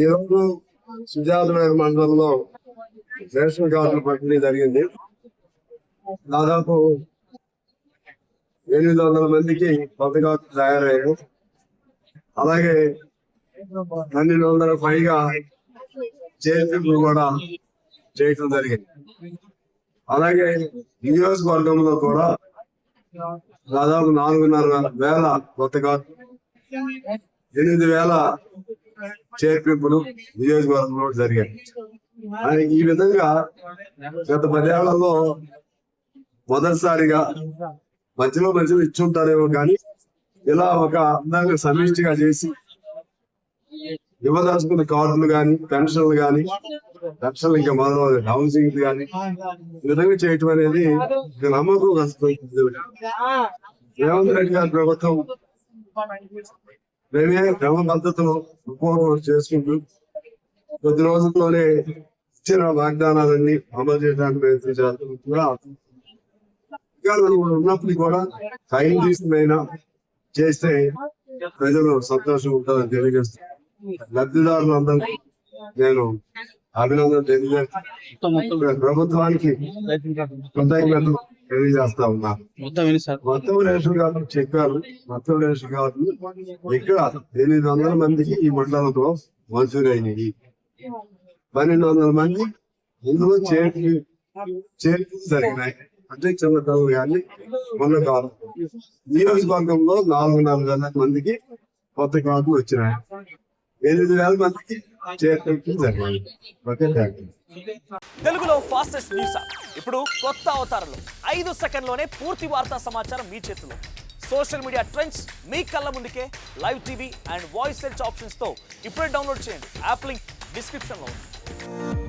ఈరోజు సుజాతనగర్ మండలంలో రేషన్ కార్డుల పంపిణీ జరిగింది. దాదాపు 800 మందికి కొత్త కార్డులు తయారయ్యాయి. అలాగే 1200 పైగా చేర్పులు కూడా చేయటం జరిగింది. అలాగే నియోజకవర్గంలో కూడా దాదాపు 4,500 కొత్త కార్డులు, 8,000 చేర్పింపులు నియోజకవర్గంలో జరిగాయి. ఈ విధంగా గత 10 ఏళ్లలో మొదటిసారిగా మధ్యలో ఇచ్చుంటారేమో కానీ ఇలా ఒక అందంగా సమిష్టిగా చేసి ఇవ్వదలుచుకున్న కార్డులు కానీ, పెన్షన్లు కానీ, పెన్షన్లు ఇంకా మొదలు హౌసింగ్ కానీ ఈ విధంగా చేయటం అనేది నమ్మకం వస్తుంది. రేవంత్ రెడ్డి గారి ప్రభుత్వం మేమే క్రమ పద్ధతిలో ఉపయోగం చేసుకుంటూ కొద్ది రోజుల్లోనే ఇచ్చిన వాగ్దానాలన్నీ అమలు చేయడానికి ఉన్నప్పుడు కూడా టైం తీసుకునైనా చేస్తే ప్రజలు సంతోషం ఉంటుందని తెలియజేస్తాను. లబ్ధిదారులందరికీ నేను అభినందన తెలియజేస్తాను. ప్రభుత్వానికి కృతజ్ఞతలు తెలియజేస్తా ఉన్నాను. మొత్తం రేషన్ కార్డులు చెప్పారు. మొత్తం రేషన్ కార్డులు ఇక్కడ 800 మందికి ఈ మండలంలో మంజూరు అయినాయి. 1200 మంది ఇందులో చేర్పులు జరిగినాయి. అంటే చిన్నపిల్లలు కానీ మొన్న కాదు. నియోజకవర్గంలో 4,500 మందికి కొత్త కార్డులు వచ్చినాయి. 8,000 మందికి చేర్పులు జరిగాయి. తెలుగులో ఫాస్టెస్ట్ న్యూస్ ఇప్పుడు కొత్త అవతారంలో 5 సెకండ్లోనే పూర్తి వార్తా సమాచారం మీ చేతిలో. సోషల్ మీడియా ట్రెండ్స్ మీ కళ్ళ ముందుకే live TV and voice search options తో ఇప్పుడే డౌన్లోడ్ చేయండి. యాప్ లింక్ డిస్క్రిప్షన్ లో ఉంది.